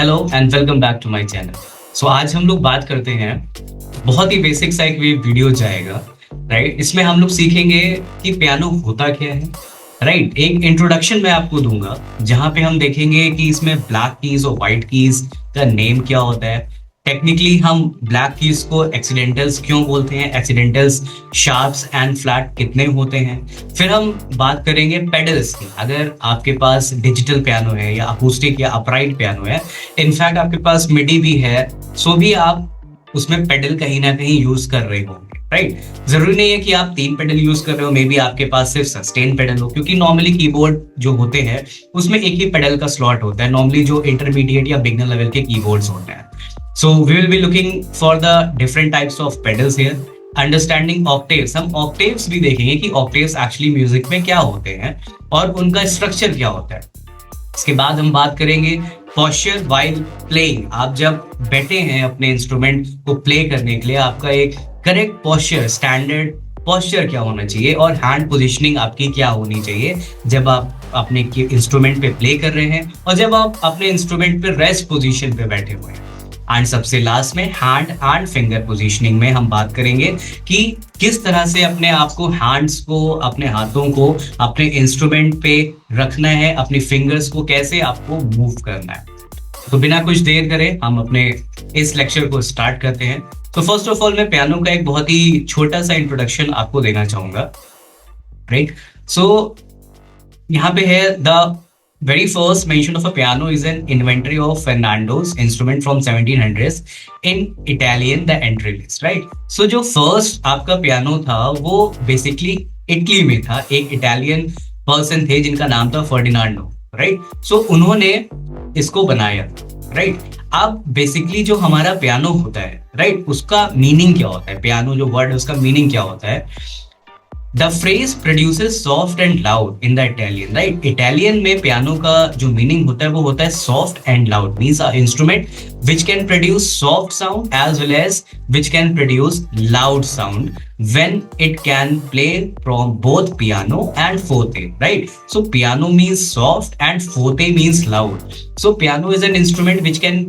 Hello and welcome back to my channel. So आज हम लोग बात करते हैं, बहुत ही बेसिक सा एक वीडियो जाएगा, राइट। इसमें हम लोग सीखेंगे कि पियानो होता क्या है, राइट। एक इंट्रोडक्शन मैं आपको दूंगा जहां पे हम देखेंगे कि इसमें ब्लैक कीज और व्हाइट कीज का नेम क्या होता है। टेक्निकली हम ब्लैक कीज को एक्सीडेंटल्स क्यों बोलते हैं, एक्सीडेंटल्स शार्प्स एंड फ्लैट कितने होते हैं। फिर हम बात करेंगे पेडल्स की। अगर आपके पास डिजिटल पियानो है या अकूस्टिक या अपराइट पियानो है, इनफैक्ट आपके पास मिडी भी है, सो भी आप उसमें पेडल कहीं ना कहीं यूज कर रहे होंगे, राइट। जरूरी नहीं है कि आप 3 पेडल यूज कर रहे हो, मे बी आपके पास सिर्फ सस्टेन पेडल हो, क्योंकि नॉर्मली कीबोर्ड जो होते हैं उसमें एक ही पेडल का स्लॉट होता है, नॉर्मली जो इंटरमीडिएट या बिगनर लेवल के कीबोर्ड्स होते हैं। So we will be looking for the different types of pedals here. Understanding octaves, हम octaves भी देखेंगे कि octaves actually म्यूजिक में क्या होते हैं और उनका स्ट्रक्चर क्या होता है। इसके बाद हम बात करेंगे posture while playing। आप जब बैठे हैं अपने इंस्ट्रूमेंट को प्ले करने के लिए, आपका एक करेक्ट posture, स्टैंडर्ड posture क्या होना चाहिए और हैंड पोजिशनिंग आपकी क्या होनी चाहिए जब आप अपने इंस्ट्रूमेंट पे प्ले कर रहे हैं और जब आप अपने इंस्ट्रूमेंट पे रेस्ट पोजिशन पे बैठे हुए हैं। एंड सबसे लास्ट में हैंड एंड फिंगर पोजीशनिंग में हम बात करेंगे कि किस तरह से अपने आप को, हैंड्स को, अपने हाथों को अपने इंस्ट्रूमेंट पे रखना है, अपनी फिंगर्स को कैसे आपको मूव करना है। तो बिना कुछ देर करे हम अपने इस लेक्चर को स्टार्ट करते हैं। तो फर्स्ट ऑफ ऑल मैं पियानो का एक बहुत ही छोटा सा इंट्रोडक्शन आपको देना चाहूंगा, राइट। सो यहाँ पे है the very first mention of a piano is an inventory of Fernando's instrument from 1700s in Italian the entry list, right? So जो first आपका पियानो था वो बेसिकली इटली में था। एक इटालियन पर्सन थे जिनका नाम था फर्डिनांडो, राइट। सो उन्होंने इसको बनाया, राइट। अब बेसिकली जो हमारा पियानो होता है, राइट, उसका मीनिंग क्या होता है, पियानो जो वर्ड है उसका मीनिंग क्या होता है। The phrase produces soft and loud in the Italian, right? Italian में पियानो का जो मीनिंग होता है वो होता है soft and loud, means an instrument which can produce soft sound as well as which can produce loud sound when it can play from both piano and forte, right? So piano means soft and forte means loud. So piano is an instrument which can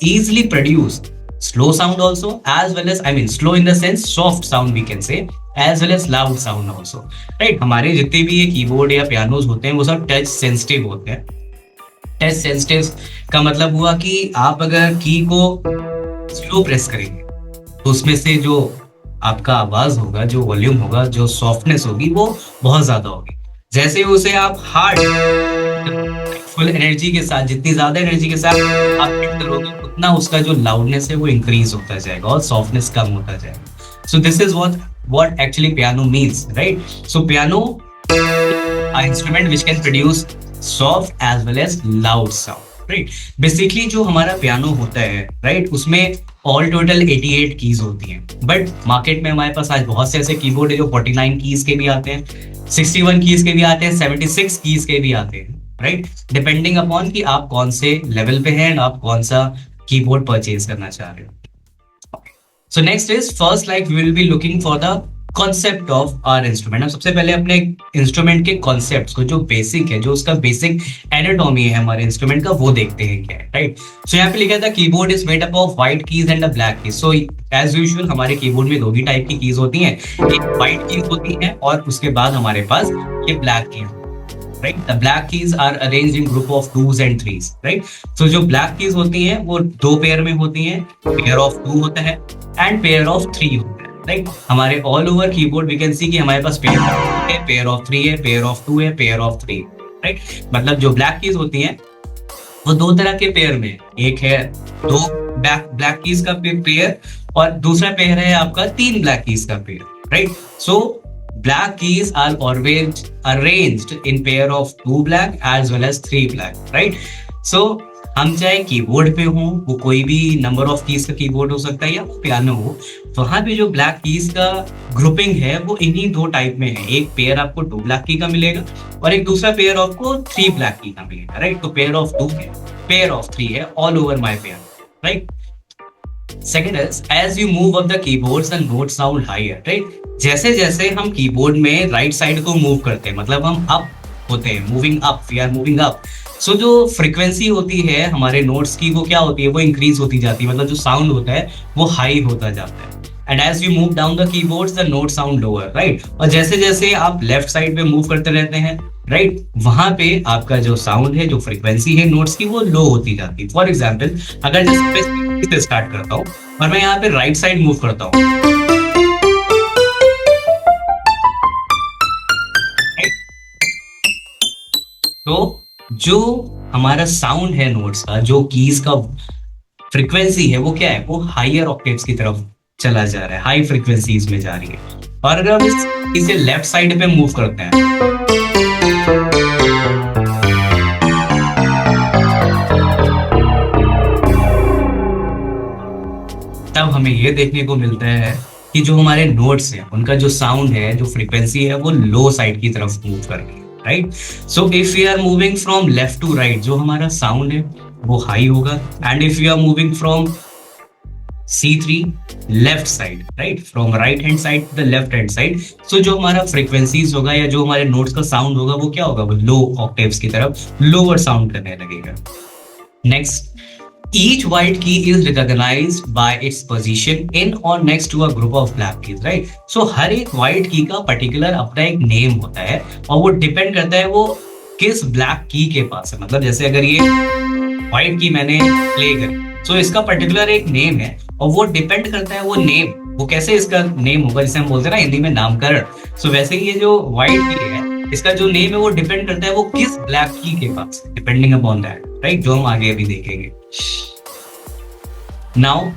easily produce slow sound also, as well as, I mean slow in the sense soft sound we can say, as well as loud sound also, right। हमारे जितने भी ये keyboard या pianos होते हैं वो सब touch sensitive होते हैं। टच सेंसिटिव का मतलब हुआ कि आप अगर की को स्लो प्रेस करेंगे तो उसमें से जो आपका आवाज होगा, जो वॉल्यूम होगा, जो सॉफ्टनेस होगी वो बहुत ज्यादा होगी। जैसे उसे आप हार्ड फुल एनर्जी के साथ, जितनी ज्यादा एनर्जी के साथ आप हिट करोगे उतना उसका जो लाउडनेस है वो इंक्रीज होता जाएगा और सॉफ्टनेस कम होता जाएगा। So this is what actually piano means, right? So piano an instrument which can produce soft as well as loud sound, right? Basically जो हमारा पियानो होता है, right, उसमें ऑल टोटल 88 कीज होती हैं, बट मार्केट में हमारे पास आज बहुत से ऐसे कीबोर्ड है जो 49 कीज के भी आते हैं, 61 कीज के भी आते हैं, 76 कीज के भी आते हैं, राइट, डिपेंडिंग अपॉन कि आप कौन से लेवल पे हैं, आप कौन सा कीबोर्ड परचेज करना चाह रहे हो। So next is first, like we will be looking for the concept of our instrument। हम सबसे पहले अपने इंस्ट्रूमेंट के कॉन्सेप्ट्स को, जो बेसिक है, जो उसका बेसिक एनाटॉमी है हमारे इंस्ट्रूमेंट का, वो देखते हैं क्या है, राइट। सो यहाँ पे लिखा था keyboard is made up of white keys and a black keys. So as usual हमारे कीबोर्ड में 2 ही टाइप की कीज होती हैं, एक व्हाइट कीज होती है और उसके बाद हमारे पास ये black keys, right? The black keys are arranged in group of 2s and 3s, right? So जो black keys होती हैं वो 2 पेयर में होती हैं, pair of 2 होता है and pair of 3 होता है, right? हमारे all over keyboard we can see कि हमारे पास pair है, pair of 3 है, pair of 2 है, pair of 3, right? मतलब जो black keys होती हैं वो 2 तरह के पेयर में, एक है 2 black keys का पेयर और दूसरा पेयर है आपका 3 black keys का pair, right? So black keys are always arranged in pair of 2 black as well as 3 black, right? So हम चाहे कीबोर्ड पे हो, वो कोई भी नंबर ऑफ कीज का कीबोर्ड हो सकता है या पियानो हो, वहां पे जो ब्लैक कीज का ग्रुपिंग है वो इन्हीं 2 टाइप में है। एक पेयर आपको 2 ब्लैक की का मिलेगा और एक दूसरा पेयर आपको 3 ब्लैक की का मिलेगा, राइट। तो पेयर ऑफ 2 है, पेयर ऑफ 3 है, all over my piano, right. Second is as you move up the keyboards the note sound higher, right. जैसे जैसे हम कीबोर्ड में राइट साइड को मूव करते हैं, मतलब हम अप होते हैं, moving up, we are moving up, so जो फ्रीक्वेंसी होती है हमारे नोट्स की वो क्या होती है, वो इंक्रीज होती जाती है, मतलब जो साउंड होता है वो हाई होता जाता है। And as you move down the keyboards the note sound lower, right. और जैसे जैसे आप लेफ्ट साइड पे मूव करते रहते हैं, राइट, वहां पे आपका जो साउंड है, जो फ्रीक्वेंसी है नोट्स की, वो लो होती जाती है। फॉर एग्जाम्पल, अगर जैसे मैं से स्टार्ट करता हूँ और मैं यहाँ पे राइट साइड मूव करता हूँ, तो जो हमारा साउंड है नोट्स का, जो कीज का फ्रीक्वेंसी है, वो क्या है, वो हायर ऑक्टेव्स की तरफ चला जा रहा है, हाई फ्रीक्वेंसीज में जा रही है। और अगर हम इसे लेफ्ट साइड पे मूव करते हैं, तब हमें ये देखने को मिलता है कि जो हमारे नोट्स हैं उनका जो साउंड है, जो फ्रीक्वेंसी है, वो लो साइड की तरफ मूव कर रही है, right. So if we are moving from left to right, जो हमारा साउंड है वो हाई होगा। And if you are moving from C3 left side, right, from right hand side to the left hand side, so जो हमारा frequencies होगा या जो हमारे नोट्स का साउंड होगा वो क्या होगा, वो लो ऑक्टेव्स की तरफ लोअर साउंड करने लगेगा। Next, each white key is recognized by its position in or next to a group of black keys, right? So हर एक white key का particular अपना एक name होता है और वो depend करता है वो किस black key के पास है। मतलब जैसे अगर ये white key मैंने play करी, so इसका particular एक name है और वो depend करता है वो name, वो कैसे इसका name होगा, जिसे हम बोलते हैं ना हिंदी में नामकरण। So वैसे ही ये जो white key है, इसका जो नेम है वो डिपेंड करता है वो किस ब्लैक की के पास, डिपेंडिंग अपॉन दैट, राइट, जो हम आगे अभी देखेंगे। नाउ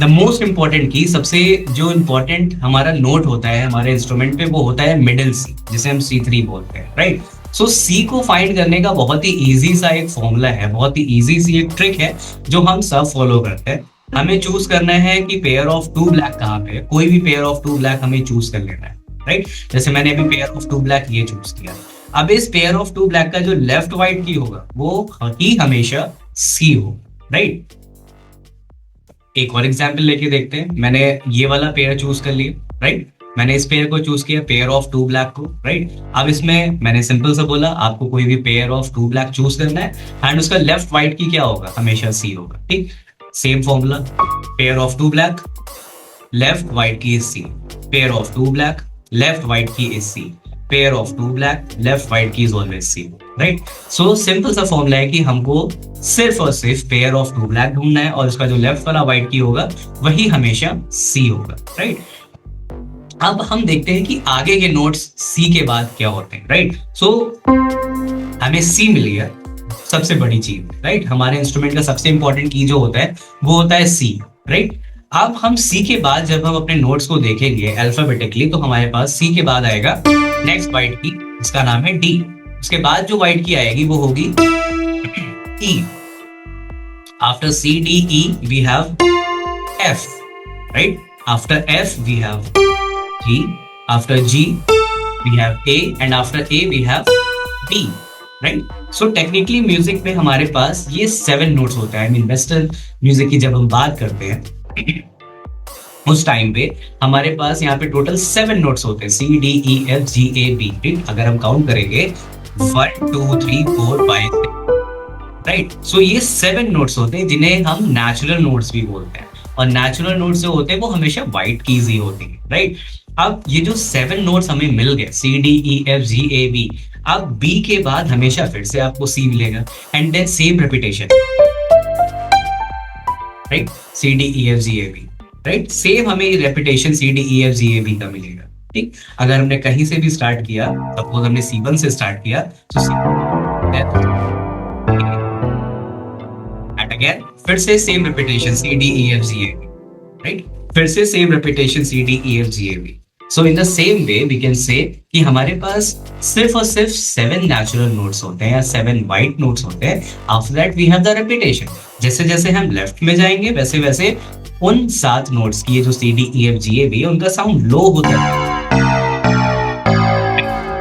द मोस्ट इंपॉर्टेंट की, सबसे जो इंपॉर्टेंट हमारा नोट होता है हमारे इंस्ट्रूमेंट पे, वो होता है मिडिल सी, जिसे हम C3 बोलते हैं, राइट। सो सी को फाइंड करने का बहुत ही इजी सा एक फॉर्मूला है, बहुत ही इजी सी एक ट्रिक है जो हम सब फॉलो करते हैं। हमें चूज करना है कि पेयर ऑफ टू ब्लैक कहाँ पे है, कोई भी पेयर ऑफ टू ब्लैक हमें चूज कर लेना है, राइट। जैसे मैंने अभी पेयर ऑफ टू ब्लैक ये चूज किया। अब इस पेयर ऑफ टू ब्लैक का जो लेफ्ट वाइट की होगा वो ही हमेशा सी हो, राइट। एक और एग्जाम्पल लेके देखते हैं। मैंने ये वाला पेयर चूज कर लिया, राइट, मैंने इस पेयर को चूज किया, पेयर ऑफ टू ब्लैक को, राइट। अब इसमें मैंने सिंपल सा बोला आपको कोई भी pair of two black choose करना है एंड उसका लेफ्ट वाइट की क्या होगा, हमेशा सी होगा, ठीक। Same formula, pair of two black, left white key is C, pair of two black, left white key is C, pair of two black, left white key is always C, right. So simple सा formula है कि हमको सिर्फ और सिर्फ pair of two black ढूंढना है और उसका जो लेफ्ट वाला वाइट की होगा वही हमेशा सी होगा, राइट। अब हम देखते हैं कि आगे के नोट्स सी के बाद क्या होते हैं, राइट। सो हमें सी मिल गया, सबसे बड़ी चीज, राइट। हमारे इंस्ट्रूमेंट का सबसे इंपॉर्टेंट की जो होता है वो होता है सी, राइट। अब हम सी के बाद जब हम अपने नोट्स को देखेंगे अल्फाबेटिकली, तो हमारे पास सी के बाद आएगा नेक्स्ट वाइट की, जिसका नाम है डी। उसके बाद जो वाइट की आएगी वो होगी E. After C D E we have F, right. After F we have G, after G we have A and after A we have D, right. So technically music में हमारे पास ये 7 नोट्स होता है। आई मीन वेस्टर्न म्यूजिक की जब हम बात करते हैं उस टाइम पे हमारे पास यहाँ पे टोटल 7 नोट्स होते हैं, C D E F G A B, ठीक। अगर हम काउंट करेंगे 1 2 3 4 5 6, राइट। सो ये 7 नोट्स होते हैं जिन्हें हम नेचुरल नोट्स भी बोलते हैं, और नेचुरल नोट्स जो होते हैं वो हमेशा वाइट कीज ही होती है, राइट। अब ये जो 7 नोट्स हमें मिल गए, C D E F G A B, अब बी के बाद हमेशा फिर से आपको सी मिलेगा and then same repetition, right, C D E F G A B, right. Same हमें repetition C D E F G A B का मिलेगा, ठीक। अगर हमने कहीं से भी स्टार्ट किया, सपोज हमने C1 से स्टार्ट किया, तो एंड अगेन फिर से same repetition C D E F G A B, right, फिर से same repetition C D E F G A B. So in the same way we can say कि हमारे पास सिर्फ और सिर्फ 7 नेचुरल नोट्स होते हैं या 7 वाइट नोट्स होते हैं। After that we have the repetition. जैसे जैसे हम लेफ्ट में जाएंगे वैसे वैसे उन 7 नोट्स की, जो C D E F G A B, उनका साउंड लो होता है।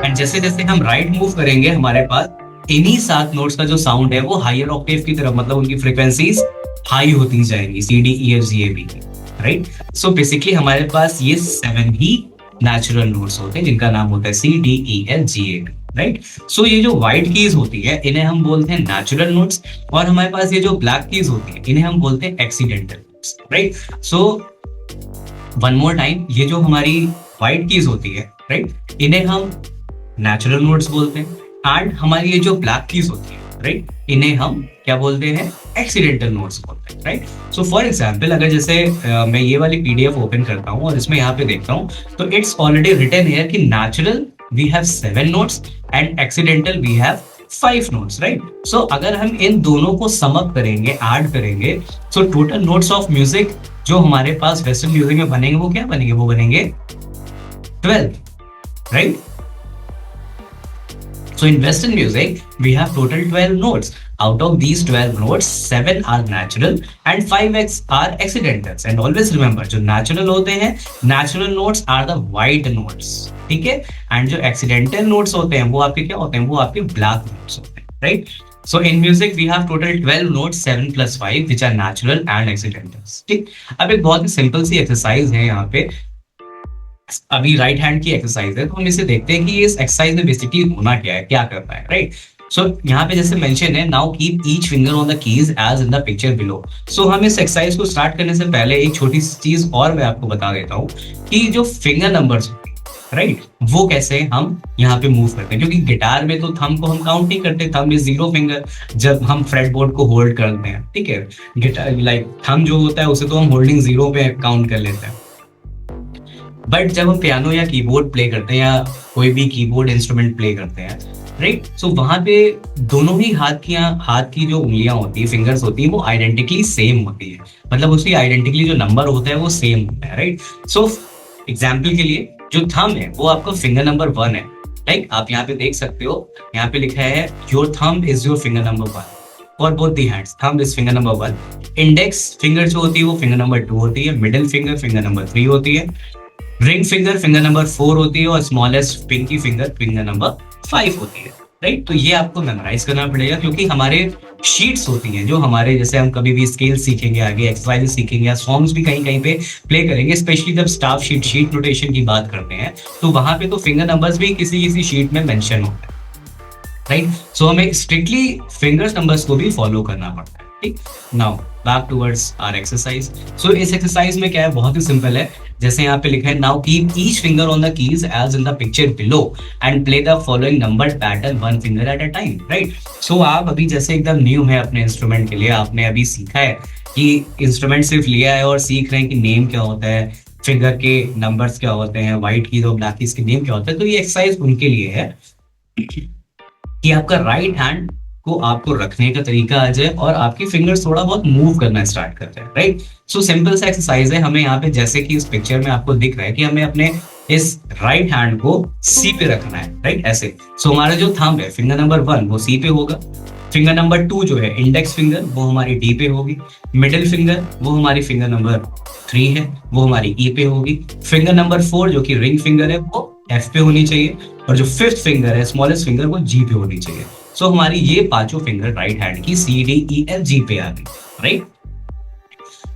एंड जैसे जैसे हम राइट मूव करेंगे हमारे पास इन्हीं 7 नोट्स का जो साउंड है वो हायर ऑक्टेव की तरफ, मतलब उनकी फ्रीक्वेंसीज हाई होती जाएंगी C D E F G A B की, राइट। सो बेसिकली हमारे पास ये 7 ही नेचुरल नोट्स होते हैं जिनका नाम होता है C D E F G A B, right. So ये जो व्हाइट कीज होती है इन्हें हम बोलते हैं नेचुरल नोट्स, और हमारे पास ये जो ब्लैक कीज होती है इन्हें हम बोलते हैं accidental notes, right. So one more time, ये जो हमारी व्हाइट कीज होती है, राइट, इन्हें हम नेचुरल नोट्स बोलते हैं, एंड हमारी ये जो ब्लैक कीज होती है, राइट, इन्हें हम क्या बोलते हैं, एक्सीडेंटल नोट्स बोलते हैं, राइट। सो फॉर एग्जांपल, अगर जैसे मैं ये वाली पीडीएफ ओपन करता हूँ और इसमें यहाँ पे देखता हूँ, तो इट्स ऑलरेडी रिटन हियर कि natural we have 7 notes and accidental we have 5 notes, right. So अगर हम इन दोनों को सम अप करेंगे, ऐड करेंगे, so total notes of music जो हमारे पास वेस्टर्न म्यूजिक में बनेंगे वो क्या बनेंगे, वो बनेंगे 12, right? So in Western music, we have total 12 notes. Out of these 12 notes, 7 are natural and 5 are accidentals. And always remember, जो natural होते हैं, natural notes are the white notes, ठीक है? And जो accidental notes होते हैं, वो आपके क्या होते हैं? वो आपके black notes होते हैं, right? So in music, we have total 12 notes, 7 plus 5, which are natural and accidentals. ठीक? अब एक बहुत ही simple सी exercise है यहाँ पे, अभी राइट हैंड की एक्सरसाइज है, तो हम इसे देखते हैं कि इस एक्सरसाइज में बेसिकली होना क्या है, क्या करना है, राइट। सो यहाँ पे जैसे मेंशन है, now keep each finger on the keys as in the picture below. So हम इस एक्सरसाइज को स्टार्ट करने से पहले एक छोटी सी चीज और मैं आपको बता देता हूँ कि जो फिंगर नंबर्स, राइट, वो कैसे हम यहाँ पे मूव करते हैं, क्योंकि गिटार में तो थंब को हम काउंट नहीं करते, थंब इज 0 फिंगर जब हम फ्रेट बोर्ड को होल्ड करते हैं, ठीक है। गिटार लाइक थंब जो होता है उसे तो हम होल्डिंग 0 पे काउंट कर लेते हैं, बट जब हम पियानो या कीबोर्ड प्ले करते हैं या कोई भी कीबोर्ड इंस्ट्रूमेंट प्ले करते हैं, राइट, सो वहां पे दोनों ही हाथ की जो उंगलियां होती है, फिंगर्स होती है, वो आइडेंटिकली सेम होती है, मतलब उसकी आइडेंटिकली जो नंबर होता है वो सेम होता है, राइट। सो एग्जाम्पल के लिए जो थंब है वो आपका फिंगर नंबर 1 है, राइट। आप यहाँ पे देख सकते हो, यहाँ पे लिखा है your thumb is your finger number 1 for both the hands, thumb is finger number 1। Index finger जो होती है वो फिंगर नंबर 2 होती है, मिडिल फिंगर नंबर 3 होती है, रिंग फिंगर नंबर 4 होती है, और स्मॉलेस्ट पिंकी फिंगर नंबर 5 होती है, राइट। तो ये आपको मेमोराइज करना पड़ेगा, क्योंकि हमारे शीट्स होती हैं जो हमारे, जैसे हम कभी भी स्केल सीखेंगे, आगे एक्सरसाइज सीखेंगे या सॉन्ग्स भी कहीं कहीं पे प्ले करेंगे, स्पेशली जब स्टाफ शीट नोटेशन की बात करते हैं, तो वहां पे तो फिंगर नंबर्स भी किसी शीट में मेंशन होता है, राइट। सो हमें स्ट्रिक्टली फिंगर्स नंबर्स को भी फॉलो करना पड़ता है, ठीक। Now back towards our exercise. So इस एक्सरसाइज में क्या है, बहुत ही सिंपल है, जैसे यहाँ पे लिखा है, now keep each finger on the keys as in the picture below and play the following number pattern 1 finger at a time, right. So आप अभी जैसे एकदम न्यू है अपने इंस्ट्रूमेंट के लिए, आपने अभी सीखा है कि इंस्ट्रूमेंट सिर्फ लिया है और सीख रहे हैं कि नेम क्या होता है, फिंगर के नंबर्स क्या होते हैं, व्हाइट कीज और ब्लैक कीज के नेम क्या होता है, तो ये एक्सरसाइज उनके लिए है कि आपका राइट हैंड को आपको रखने का तरीका आ जाए और आपकी फिंगर्स थोड़ा बहुत मूव करना स्टार्ट करते हैं, राइट। सो सिंपल सा एक्सरसाइज है, हमें यहाँ पे जैसे कि इस पिक्चर में आपको दिख रहा है कि हमें अपने इस राइट हैंड को सी पे रखना है, राइट, ऐसे। सो हमारा जो थंब है फिंगर नंबर 1 वो सी पे होगा, फिंगर नंबर 2 जो है इंडेक्स फिंगर वो हमारी डी पे होगी, मिडिल फिंगर वो हमारी फिंगर नंबर 3 है वो हमारी ई पे होगी, फिंगर नंबर 4 जो कि रिंग फिंगर है वो एफ पे होनी चाहिए, और जो फिफ्थ फिंगर है स्मॉलेस्ट फिंगर वो जी पे होनी चाहिए। सो हमारी ये पांचों फिंगर राइट हैंड की सी डी ई एफ जी पे आ गई, राइट।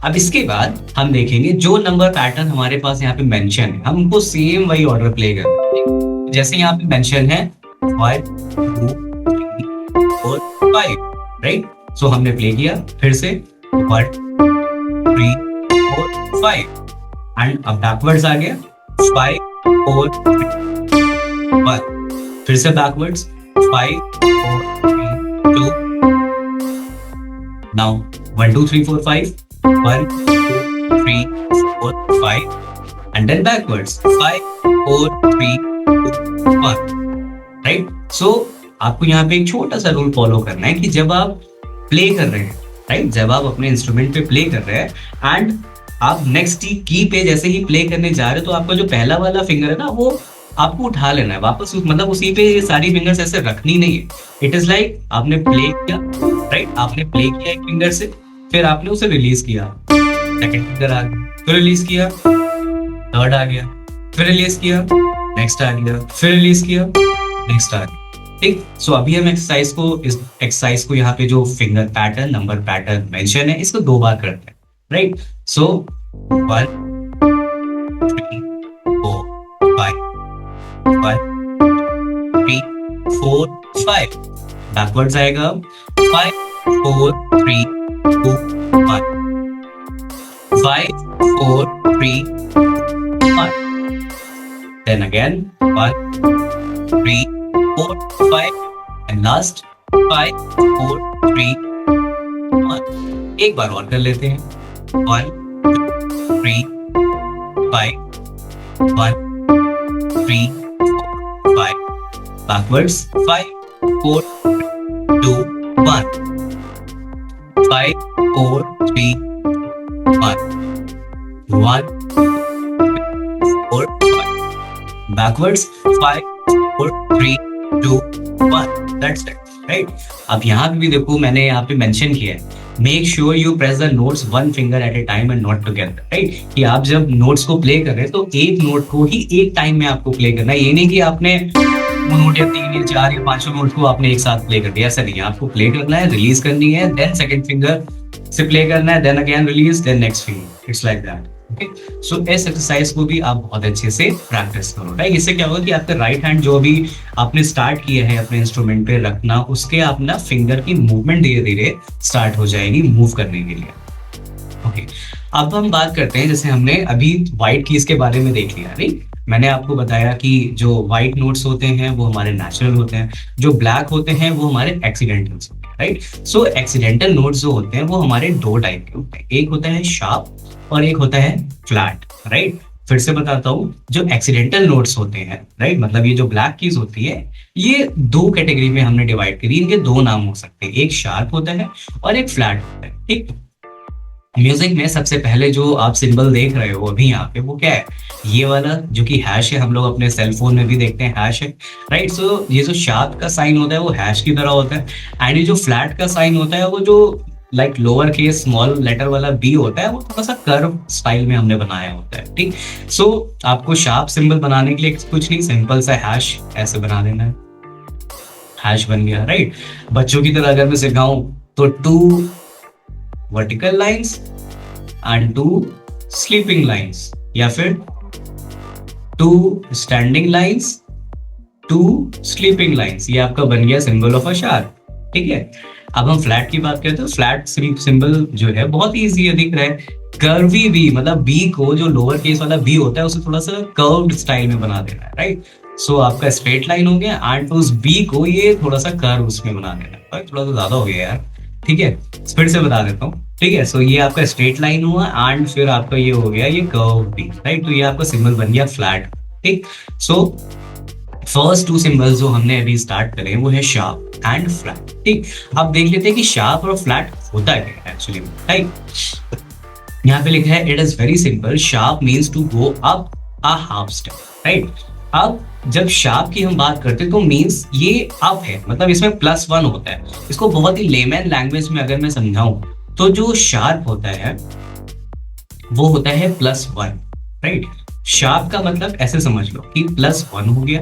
अब इसके बाद हम देखेंगे जो नंबर पैटर्न हमारे पास यहाँ पे मेंशन है, हम उनको सेम वही ऑर्डर प्ले करेंगे, जैसे यहाँ पे मेंशन है 1 2 3 4 5, राइट। सो हमने प्ले किया फिर से 1 3 4 5, एंड अब बैकवर्ड्स आ गया 5 4 3 1, फिर से backwards 5 4 3 2, now 1 2 3 4 5 1 2 3 4 5, and then backwards 5 4 3 2 1, right. सो आपको यहाँ पे एक छोटा सा रूल फॉलो करना है कि जब आप प्ले कर रहे हैं, राइट, जब आप अपने इंस्ट्रूमेंट पे प्ले कर रहे हैं एंड आप नेक्स्ट की पे जैसे ही प्ले करने जा रहे हो, तो आपका जो पहला वाला फिंगर है ना वो आपको उठा लेना है वापस, मतलब उसी पे ये सारी फिंगर्स ऐसे रखनी नहीं है। इट इज लाइक आपने प्ले किया, राइट, आपने प्ले किया एक फिंगर से, फिर आपने उसे रिलीज किया, सेकंड फिंगर आ गया, फिर रिलीज किया, थर्ड आ गया, फिर रिलीज किया, नेक्स्ट आ गया, फिर रिलीज किया, नेक्स्ट आ गया, ठीक। सो अभी हम इस एक्सरसाइज को यहाँ पे जो finger pattern number pattern mention है इसको 2 बार करते हैं, राइट। सो 1 3 4 5 1 3 4 5। बैकवर्ड्स आएगा 5 4 3 2 1। 5 4 3 1। Then again 1 3 4 5 and last 5 4 3 1। एक बार और कर लेते हैं 1 3 5 1 3 5। backwards 5 4 2 1। 5 4 3 1 1 4 5। backwards 5 4 3 2 1। that's it, right? अब यहाँ पे भी देखो, मैंने यहाँ पे मेंशन किया है, make sure you press the notes one finger at a time and not together, right? कि आप जब नोट्स को प्ले कर रहे हैं तो एक नोट को ही एक टाइम में आपको प्ले करना है। ये नहीं कि आपने वो नोट या 3 या 4 या 5 नोट को आपने एक साथ प्ले कर दिया, ऐसा नहीं है। आपको प्ले करना है, रिलीज करनी है, देन सेकंड फिंगर से प्ले करना है, then again release, then next finger. It's like that. Okay, so इस एक्सरसाइज को भी आप बहुत अच्छे से प्रैक्टिस करो, राइट? इससे क्या होगा कि आपका राइट हैंड जो भी आपने स्टार्ट किया है अपने इंस्ट्रूमेंट पे रखना, उसके अपना फिंगर की मूवमेंट धीरे धीरे स्टार्ट हो जाएगी मूव करने के लिए। ओके, अब हम बात करते हैं, जैसे हमने अभी व्हाइट कीज के बारे में देख लिया, राइट? मैंने आपको बताया कि जो व्हाइट नोट्स होते हैं वो हमारे नेचुरल होते हैं, जो ब्लैक होते हैं वो हमारे एक्सीडेंटल्स होते हैं, राइट? सो एक्सीडेंटल नोट्स जो होते हैं वो हमारे दो टाइप के होते हैं, एक होता है शार्प और एक होता है फ्लैट, राइट? फिर से बताता हूँ, जो एक्सीडेंटल नोट्स होते हैं, राइट, मतलब ये जो ब्लैक कीज होती है, ये दो कैटेगरी में हमने डिवाइड करी। इनके दो नाम हो सकते हैं, एक शार्प होता है और एक फ्लैट होता है, ठीक? म्यूजिक में सबसे पहले जो आप सिंबल देख रहे हो अभी यहाँ पे, वो क्या है? ये वाला जो कि हैश है, हम लोग अपने सेल फोन में भी देखते हैं हैश है, राइट? सो ये जो शार्प का साइन होता है वो हैश की तरह होता है, एंड ये जो फ्लैट का साइन होता है वो जो like lower case small letter वाला बी होता है, वो थोड़ा सा कर्व स्टाइल में हमने बनाया होता है, ठीक? सो आपको शार्प सिंबल बनाने के लिए कुछ नहीं, सिंपल सा हैश ऐसे बना देना है, हैश बन गया, राइट? बच्चों की तरह अगर मैं सिखाऊं तो 2 vertical lines and 2 sleeping lines, या फिर 2 स्टैंडिंग लाइंस 2 स्लीपिंग लाइंस, ये आपका बन गया सिंबल ऑफ अ शार्प, ठीक है? अब हम फ्लैट की बात करते हैं, फ्लैट सिंबल जो है बहुत ही इजी दिख रहा है, कर्वी बी, मतलब बी को जो लोअर केस वाला बी होता है उसे थोड़ा सा कर्व्ड स्टाइल में बना देना है, राइट? सो आपका स्ट्रेट लाइन हो गया एंड उस बी को ये थोड़ा सा कर्व उसमें बना देना है, थोड़ा सा ज्यादा हो गया यार, ठीक है? फिर से बता देता हूँ, ठीक है? सो ये आपका स्ट्रेट लाइन हुआ एंड फिर आपका ये हो गया ये कर्व बी, राइट? तो ये आपका सिंबल बन गया फ्लैट, ठीक? सो फर्स्ट 2 सिंबल्स जो हमने अभी स्टार्ट करे वो है शार्प एंड फ्लैट, ठीक? अब देख लेते हैं कि शार्प और फ्लैट होता है क्या एक्चुअली, राइट? यहाँ पे लिखा है it is very simple, sharp means to go up a half step, right? अब जब शार्प की हम बात करते हैं तो मीन्स ये अप है, मतलब इसमें +1 होता है। इसको बहुत ही लेमैन लैंग्वेज में अगर मैं समझाऊं तो जो शार्प होता है वो होता है +1, राइट? शार्प का मतलब ऐसे समझ लो कि +1 हो गया,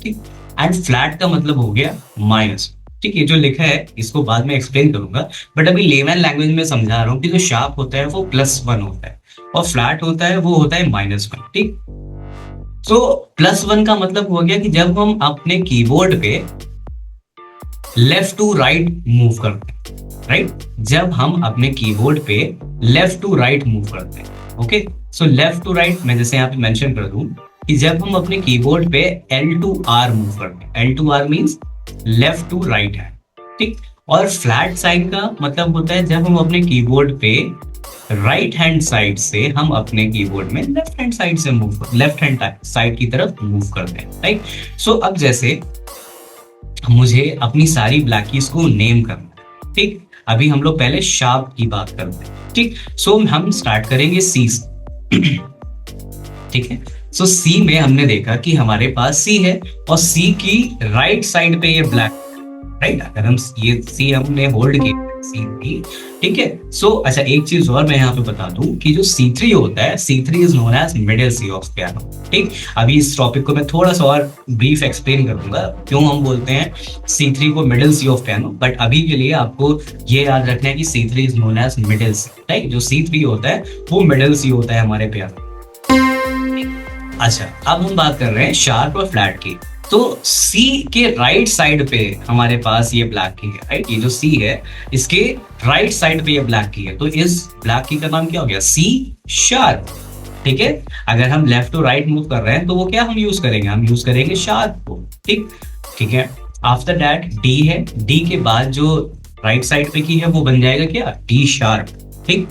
ठीक? एंड फ्लैट का मतलब हो गया -, ठीक? ये जो लिखा है इसको बाद में एक्सप्लेन करूंगा, बट अभी लेमैन लैंग्वेज में समझा रहा हूँ कि जो शार्प होता है वो +1 होता है और फ्लैट होता है वो होता है -1, ठीक? तो +1 का मतलब हो गया कि जब हम अपने कीबोर्ड पे लेफ्ट टू राइट मूव करते हैं, राइट? जब हम अपने कीबोर्ड पे लेफ्ट टू राइट मूव करते हैं, okay? So left to right मैं जैसे यहाँ पे मेंशन कर दूं कि जब हम अपने कीबोर्ड पे L to R मूव करते हैं, L to R means left to right है, ठीक? और फ्लैट साइन का मतलब होता है जब हम अपने कीबोर्ड पे राइट हैंड साइड से हम अपने कीबोर्ड में लेफ्ट हैंड साइड से लेफ्ट हैंड साइड की तरफ मूव करते हैं, राइट? सो अब जैसे मुझे अपनी सारी ब्लैक कीज को नेम करना है, ठीक? अभी हम लोग पहले शार्प की बात करते हैं, ठीक? सो हम स्टार्ट करेंगे सी से, ठीक है? सो सी में हमने देखा कि हमारे पास सी है और सी की राइट साइड पे ये ब्लैक, राइट? अगर हम ये सी हमने होल्ड किया C3, ठीक है? सो अच्छा एक चीज और मैं यहाँ पे बता दूं कि जो C3 होता है, C3 is known as middle C of piano, ठीक? अभी इस टॉपिक को मैं थोड़ा सा और ब्रीफ एक्सप्लेन करूंगा क्यों हम बोलते हैं C3 को middle C of piano, but अभी के लिए आपको ये याद रखना है कि C3 is known as middle C, right? जो C3 होता है वो मिडिल सी होता है हमारे पियानो। अच्छा, अब हम बात कर रहे हैं शार्प और फ्लैट की। तो सी के राइट साइड पे हमारे पास ये ब्लैक की है, राइट। ये जो सी है इसके राइट साइड पे ये ब्लैक की है, तो इस ब्लैक की का नाम क्या हो गया, सी शार्प। ठीक है, अगर हम लेफ्ट टू राइट मूव कर रहे हैं तो वो क्या हम यूज करेंगे, हम यूज करेंगे शार्प को। ठीक ठीक है। आफ्टर दैट डी है, डी के बाद जो राइट साइड पे की है वो बन जाएगा क्या, डी शार्प। ठीक,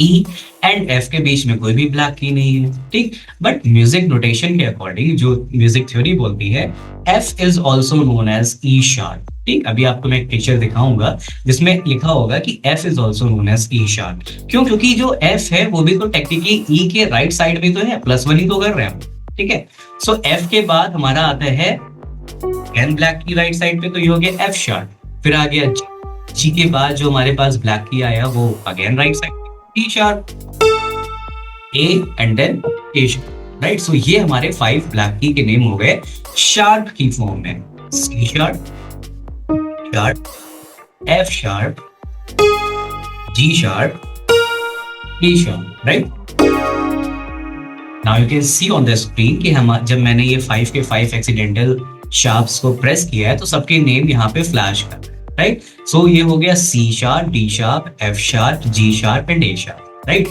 ई एंड एफ के बीच में कोई भी ब्लैक की नहीं है। ठीक, बट म्यूजिक नोटेशन के अकॉर्डिंग जो म्यूजिक थ्योरी बोलती है, F is also known as E sharp. ठीक, अभी आपको मैं एक पिक्चर दिखाऊंगा जिसमें लिखा होगा कि F is also known as E sharp. क्यों, क्योंकि जो एफ है वो भी तो टेक्निकली ई के राइट साइड में तो है, +1 ही तो कर रहे हैं हम। ठीक है, सो एफ के बाद हमारा आता है एन ब्लैक की राइट साइड पे, तो ये हो गया एफ शार्प। फिर आ गया जी के बाद जो हमारे पास ब्लैक की आया वो again right side D sharp, A and then A sharp, right. So ये हमारे 5 ब्लैक की के नेम हो गए शार्प की फॉर्म में, C sharp, sharp, F sharp, G sharp, D sharp, right. Now you can see on the screen कि हम जब मैंने ये 5 के 5 एक्सीडेंटल शार्प्स को प्रेस किया है तो सबके नेम यहाँ पे फ्लैश कर, राइट। सो ये हो गया C sharp, D sharp, F sharp, G sharp and A sharp, right.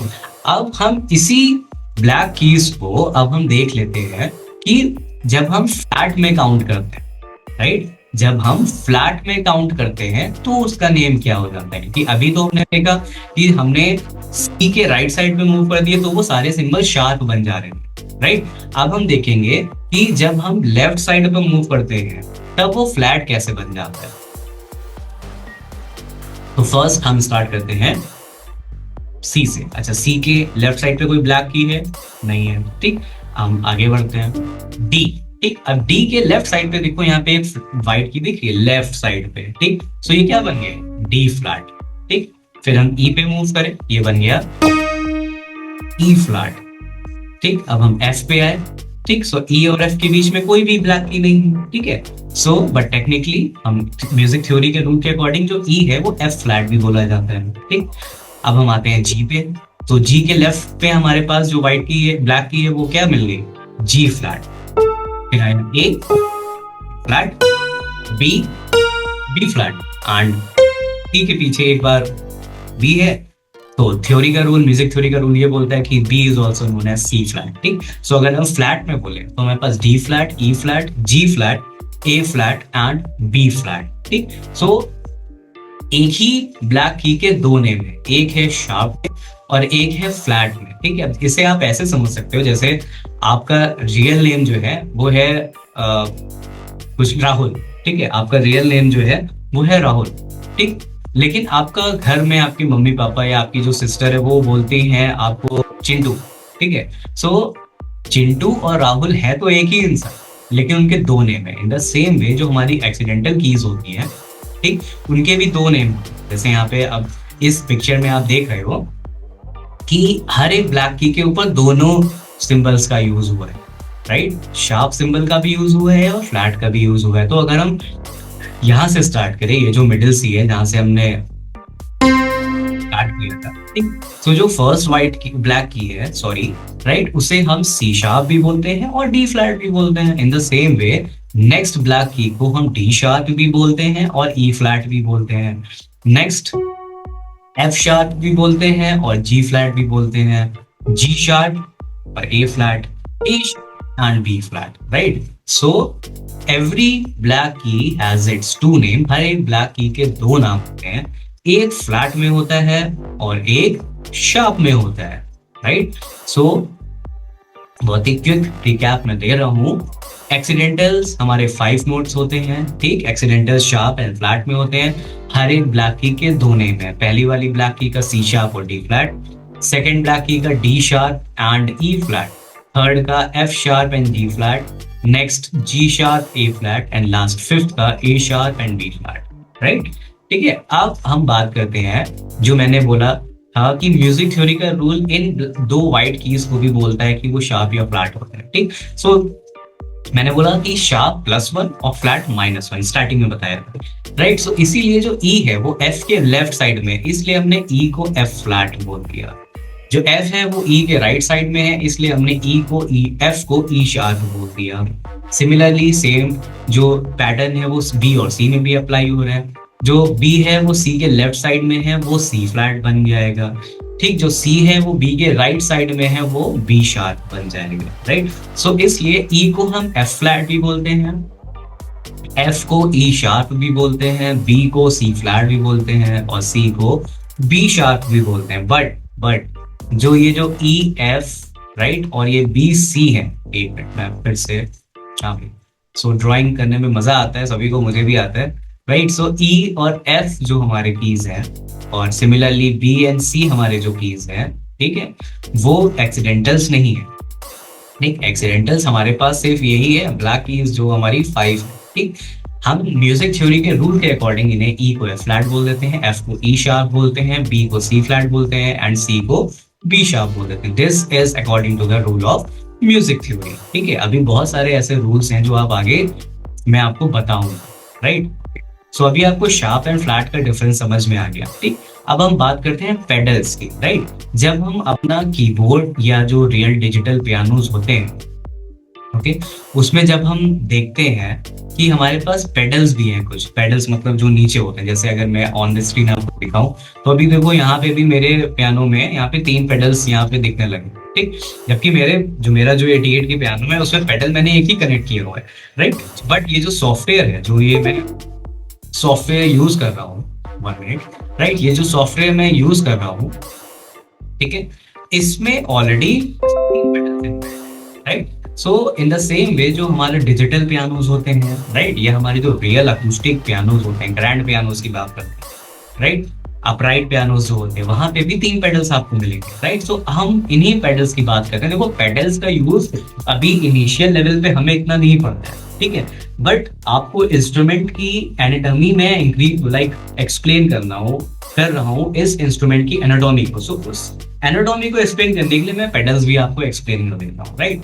अब हम इसी ब्लैक कीज को अब हम देख लेते हैं कि जब हम फ्लैट में काउंट करते हैं, राइट, जब हम फ्लैट में काउंट करते हैं तो उसका नेम क्या हो जाता है। कि अभी तो हमने देखा कि हमने सी के राइट साइड पे मूव कर दिए तो वो सारे सिंबल शार्प बन जा रहे हैं, राइट। अब हम देखेंगे कि जब हम लेफ्ट साइड पे मूव करते हैं तब वो फ्लैट कैसे बन जाता है। तो फर्स्ट हम स्टार्ट करते हैं सी से। अच्छा, सी के लेफ्ट साइड पे कोई ब्लैक की है नहीं है, ठीक। हम आगे बढ़ते हैं डी। ठीक, अब डी के लेफ्ट साइड पे देखो यहाँ पे एक व्हाइट की दिख रही है लेफ्ट साइड पे, ठीक। सो ये क्या बन गया, डी फ्लैट। ठीक, फिर हम ई पे मूव करें, ये बन गया ई फ्लैट। ठीक, अब हम एफ पे आए, ठीक। सो ई और एफ के बीच में कोई भी ब्लैक की नहीं है, ठीक है। सो बट टेक्निकली हम म्यूजिक थ्योरी के रूल के अकॉर्डिंग जो ई है वो एफ फ्लैट भी बोला जाता है, ठीक। अब हम आते हैं जी पे, तो जी के लेफ्ट पे हमारे पास जो व्हाइट की है ब्लैक की है वो क्या मिल गई, जी फ्लैट। फिर आया A flat, B B flat and C के पीछे एक बार बी है। तो थ्योरी का रूल, म्यूजिक थ्योरी का रूल ये बोलता है कि B is also known as C flat, ठीक। सो अगर हम फ्लैट में बोले तो हमारे पास D flat, E flat, G flat, A flat and B flat, ठीक। सो एक ही ब्लैक की के दो नेम है, एक है शार्प और एक है फ्लैट में, ठीक है। इसे आप ऐसे समझ सकते हो जैसे आपका रियल नेम जो है वो है कुछ राहुल, ठीक है। आपका रियल नेम जो है वो है राहुल, ठीक। लेकिन आपका घर में आपकी मम्मी पापा या आपकी जो सिस्टर है वो बोलती हैं आपको चिंटू, ठीक है। सो चिंटू और राहुल है तो एक ही इंसान लेकिन उनके दो नेम है। इन द सेम वे जो हमारी एक्सीडेंटल कीज होती हैं, ठीक, उनके भी दो नेम। जैसे यहाँ पे अब इस पिक्चर में आप देख रहे हो कि हर एक ब्लैक की के ऊपर दोनों सिंबल्स का यूज हुआ है, राइट। शार्प सिंबल का भी यूज हुआ है और फ्लैट का भी यूज हुआ है। तो अगर हम यहाँ से स्टार्ट करें, ये जो मिडिल सी है जहां से हमने स्टार्ट किया था, ठीक। सो जो फर्स्ट व्हाइट की ब्लैक की है, सॉरी, राइट, उसे हम सी शार्प भी बोलते हैं और डी फ्लैट भी बोलते हैं। इन the same way next black की को हम डी शार्प भी बोलते हैं और ई फ्लैट भी बोलते हैं। नेक्स्ट एफ शार्प भी बोलते हैं और जी फ्लैट भी बोलते हैं, जी शार्प और A flat, A and B flat, right. So every black key has its two name. हर एक ब्लैक की के दो नाम होते हैं, एक फ्लैट में होता है और एक शार्प में होता है, राइट। सो बहुत ही क्विक रिकैप में दे रहा हूं। एक्सीडेंटल्स हमारे 5 नोट्स होते हैं, ठीक। एक्सीडेंटल्स शार्प एंड फ्लैट में होते हैं। हर एक ब्लैक की के दो नेम है, पहली वाली ब्लैक की का सी शार्प और D flat, second black key का D sharp and E flat, third का F sharp and G flat, next G sharp, A flat and last fifth का A sharp and B flat, right, ठीक है। अब हम बात करते हैं जो मैंने बोला था कि म्यूजिक थ्योरी का रूल इन दो व्हाइट कीज को भी बोलता है कि वो शार्प या फ्लैट होता है, ठीक। सो मैंने बोला कि शार्प +1 और फ्लैट -1 स्टार्टिंग में बताया था, राइट। सो इसीलिए जो ई है वो एफ के लेफ्ट साइड में, इसलिए हमने ई को एफ फ्लैट बोल दिया। जो एफ है वो ई के राइट साइड में है, इसलिए हमने ई को ई एफ को ई शार्प बोल दिया। सिमिलरली सेम जो पैटर्न है वो बी और सी में भी अप्लाई हो रहा है। जो बी है वो सी के लेफ्ट साइड में है, वो सी फ्लैट बन जाएगा। ठीक, जो सी है वो बी के राइट साइड में है, वो बी शार्प बन जाएगा। राइट, सो इसलिए ई को हम एफ फ्लैट भी बोलते हैं, एफ को ई शार्प भी बोलते हैं, बी को सी फ्लैट भी बोलते हैं और सी को बी शार्प भी बोलते हैं। बट जो ये जो ई एफ राइट और ये बी सी है, एक मिनट मैं फिर से सो ड्राइंग करने में मजा आता है सभी को, मुझे भी आता है। राइट, सो ई और एफ जो हमारे कीज हैं और सिमिलरली बी एंड सी हमारे जो कीज हैं, ठीक है, वो एक्सीडेंटल्स नहीं है। ठीक, एक्सीडेंटल्स हमारे पास सिर्फ यही है, ब्लैक कीज जो हमारी 5 है। ठीक, हम म्यूजिक थ्योरी के रूल के अकॉर्डिंग इन्हें ई को एफ फ्लैट बोल देते हैं, एफ को ई शार्प बोलते हैं, बी को सी फ्लैट बोलते हैं एंड सी को बी शार्प बोल देते हैं। This is according to the rule of music theory. ठीक है, अभी बहुत सारे ऐसे रूल्स हैं जो आप आगे मैं आपको बताऊंगा। राइट, सो अभी आपको शार्प एंड फ्लैट का डिफरेंस समझ में आ गया। ठीक, अब हम बात करते हैं पेडल्स की। राइट, जब हम अपना कीबोर्ड या जो रियल डिजिटल पियानोस होते हैं, ओके, उसमें जब हम देखते हैं कि हमारे पास पेडल्स भी हैं, कुछ पेडल्स मतलब जो नीचे होते हैं, जैसे अगर मैं ऑन द स्क्रीन आपको दिखाऊं तो अभी देखो यहाँ पे भी मेरे पियानो में यहाँ पे 3 पेडल्स यहाँ पे दिखने लगे। ठीक, जबकि मेरा जो 88 की पियानो है उसमें पेडल मैंने एक ही कनेक्ट किया हुआ है। राइट, बट ये जो सॉफ्टवेयर है, जो ये मैं सॉफ्टवेयर यूज कर रहा हूँ, 1 मिनट। राइट, ये जो सॉफ्टवेयर मैं यूज कर रहा हूँ, ठीक है, इसमें already right, so in the same वे जो हमारे डिजिटल पियानोज होते हैं, राइट, ये हमारे जो रियल अकूस्टिक पियानोज होते हैं, ग्रैंड पियानोज की बात करते हैं, राइट, अपराइट पियानोज जो होते हैं वहां पे भी 3 पेडल्स आपको मिलेंगे। राइट, सो हम इन्हीं पेडल्स की बात करते हैं। देखो, पेडल्स का यूज अभी इनिशियल लेवल पे हमें इतना नहीं पड़ता है, ठीक है, बट आपको इंस्ट्रूमेंट की एनाटॉमी में इंक्रीज लाइक एक्सप्लेन कर रहा हूँ इस इंस्ट्रूमेंट की एनाटॉमी को। सो उस एनाटॉमी को एक्सप्लेन करने के लिए मैं पेडल्स भी आपको एक्सप्लेन कर देता हूँ। राइट,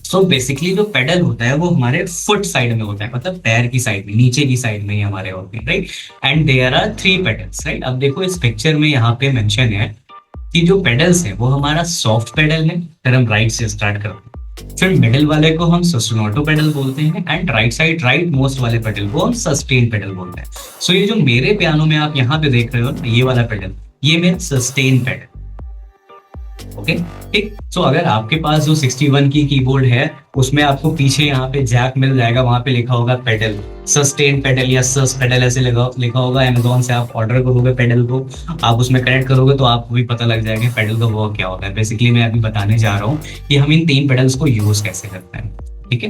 सो बेसिकली जो पेडल होता है वो हमारे फुट साइड में होता है, मतलब पैर की साइड में, नीचे की साइड में ही हमारे होते हैं। Right, and there are 3 pedals. Right, अब देखो इस पिक्चर में यहाँ पे मेंशन है कि जो पेडल्स है वो हमारा सॉफ्ट पेडल है, फिर हम राइट से स्टार्ट करते हैं, फिर मिडिल वाले को हम सोस्टेनाटो पेडल बोलते हैं एंड राइट मोस्ट वाले पेडल को हम सस्टेन पेडल बोलते हैं। सो ये जो मेरे पियानो में आप यहाँ पे देख रहे हो, ये वाला पेडल, ये मेरा सस्टेन पेडल। ओके, ठीक, सो अगर आपके पास जो 61 की कीबोर्ड है उसमें आपको पीछे यहाँ पे जैक मिल जाएगा, वहां पे लिखा होगा पेडल, सस्टेन पेडल या सस पेडल ऐसे लिखा होगा। अमेज़न से आप ऑर्डर करोगे पेडल को, आप उसमें कनेक्ट करोगे तो आपको भी पता लग जाएगा पेडल का वर्क क्या होता है। बेसिकली मैं अभी बताने जा रहा हूँ कि हम इन 3 पेडल्स को यूज कैसे करते हैं। ठीक है,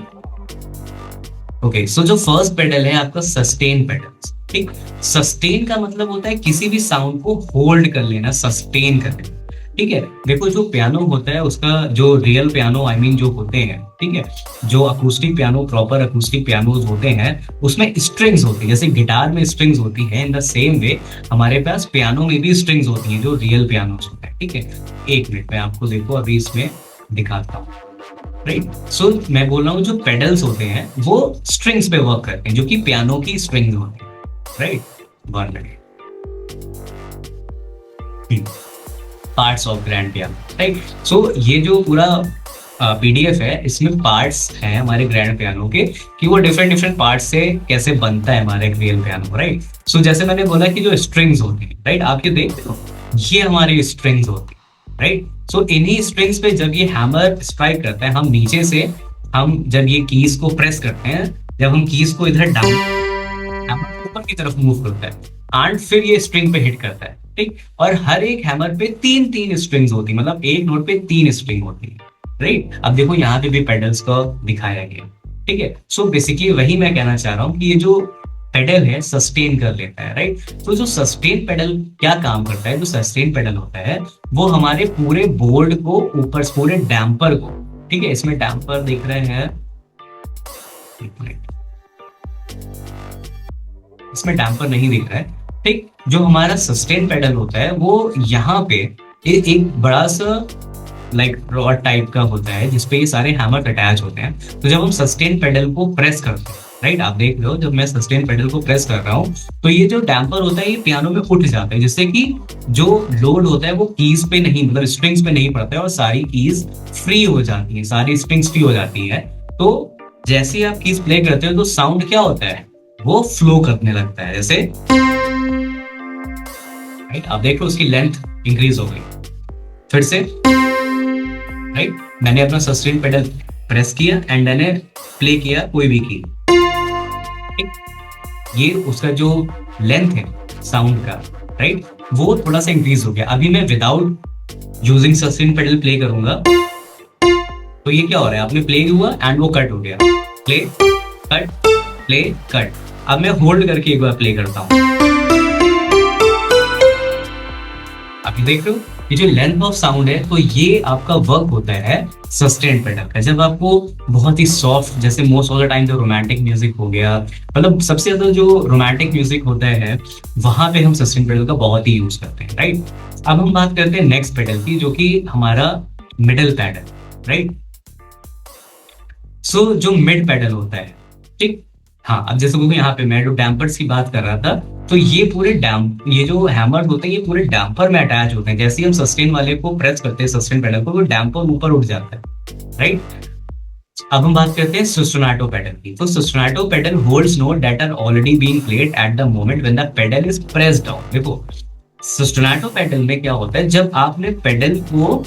ओके, सो जो फर्स्ट पेडल है आपका सस्टेन पेडल। ठीक, सस्टेन का मतलब होता है किसी भी साउंड को होल्ड कर लेना, सस्टेन कर लेना। ठीक है, देखो जो पियानो होता है उसका जो रियल पियानो आई मीन जो होते हैं, ठीक है, जो acoustic piano, proper acoustic pianos होते हैं उसमें स्ट्रिंग्स होती है, जैसे गिटार में स्ट्रिंग्स होती है, इन द सेम वे हमारे पास पियानो में भी स्ट्रिंग्स होती हैं जो रियल पियानोज होते हैं। ठीक है, एक मिनट मैं आपको देखो अभी इसमें दिखाता हूँ। राइट, सो मैं बोल रहा हूँ जो पेडल्स होते हैं वो स्ट्रिंग्स पे वर्क करते हैं, जो कि पियानो की स्ट्रिंग्स होती है। Right, 1 minute, parts of grand piano. Right, so ये जो पूरा पीडीएफ है इसमें पार्ट्स हैं हमारे ग्रैंड पियानो के, कि वो डिफरेंट पार्ट्स से कैसे बनता है हमारे रियल पियानो। राइट, सो जैसे मैंने बोला कि जो स्ट्रिंग्स होती है, राइट, आप ये देखते हो ये हमारी स्ट्रिंग्स होती है। राइट, सो इन्हीं स्ट्रिंग्स पे जब ये हैमर स्ट्राइक करता है, हम नीचे से हम जब ये कीज को प्रेस करते हैं, जब हम कीज को इधर डाउन, हैमर ऊपर की तरफ मूव करता है एंड फिर ये स्ट्रिंग पे हिट करता है। ठीक, और हर एक हैमर पे 3 स्ट्रिंग्स होती है, मतलब एक नोट पे 3 स्ट्रिंग होती है। राइट, अब देखो यहाँ पे भी पेडल्स को दिखाया गया। ठीक है, सो बेसिकली वही मैं कहना चाह रहा हूँ कि ये जो पेडल है सस्टेन कर लेता है। राइट, तो जो सस्टेन पेडल क्या काम करता है, जो सस्टेन पेडल होता है वो हमारे पूरे बोर्ड को ऊपर, पूरे डैम्पर को, ठीक है, इसमें डैम्पर दिख रहे हैं, इसमें डैम्पर नहीं दिख रहा है। ठीक, जो हमारा सस्टेन पेडल होता है वो यहाँ पे एक बड़ा सा लाइक रॉड टाइप का होता है जिसपे ये सारे हैमर अटैच होते हैं। तो जब हम सस्टेन पेडल को प्रेस करते हैं, राइट, आप देख रहे हो जब मैं सस्टेन पेडल को प्रेस कर रहा हूँ तो ये जो डैम्पर होता है ये पियानो में उठ जाता है, जिससे कि जो लोड होता है वो कीज पे नहीं, मतलब स्ट्रिंग्स पे नहीं पड़ता है और सारी कीज फ्री हो जाती है, सारी स्ट्रिंग्स फ्री हो जाती है। तो जैसे ही आप कीज प्ले करते हो तो साउंड क्या होता है, वो फ्लो करने लगता है, जैसे राइट, आप देख लो उसकी लेंथ इंक्रीज हो गई। फिर से राइट, मैंने अपना सस्टेन पेडल प्रेस किया एंड मैंने प्ले किया कोई भी की, ये उसका जो लेंथ है साउंड का, राइट, वो थोड़ा सा इंक्रीज हो गया। अभी मैं without using sustain pedal play करूंगा तो ये क्या हो रहा है, आपने प्ले हुआ एंड वो कट हो गया, प्ले कट प्ले कट। अब मैं होल्ड करके एक बार प्ले करता हूं, अभी देख रहे हो ये जो लेंथ ऑफ साउंड है, तो ये आपका वर्क होता है सस्टेन पेडल का। जब आपको बहुत ही सॉफ्ट, जैसे मोस्ट ऑफ द टाइम जो रोमांटिक म्यूजिक हो गया, मतलब सबसे ज्यादा जो रोमांटिक म्यूजिक होता है वहां पे हम सस्टेन पेडल का बहुत ही यूज करते हैं, राइट। अब हम बात करते हैं नेक्स्ट पेडल की, जो कि हमारा मिडल पेडल, राइट। सो जो मिड पेडल होता है, ठीक, हाँ, अब जैसे क्योंकि यहाँ पे मैं जो डैम्पर्स की बात कर रहा था, तो ये पूरे ये जो हैमर होते हैं ये पूरे डैम्पर में अटैच होते हैं। जैसे ही हम सस्टेन वाले को प्रेस करते हैं, सस्टेन पेडल को, वो डैम्पर ऊपर उठ जाता है, राइट। अब हम बात करते हैं सिस्टोनाटो पेडल की। तो sostenuto pedal holds note that are already being played at the moment when the pedal is pressed down. देखो सिस्टोनाटो पेडल में क्या होता है, जब आपने पेडल को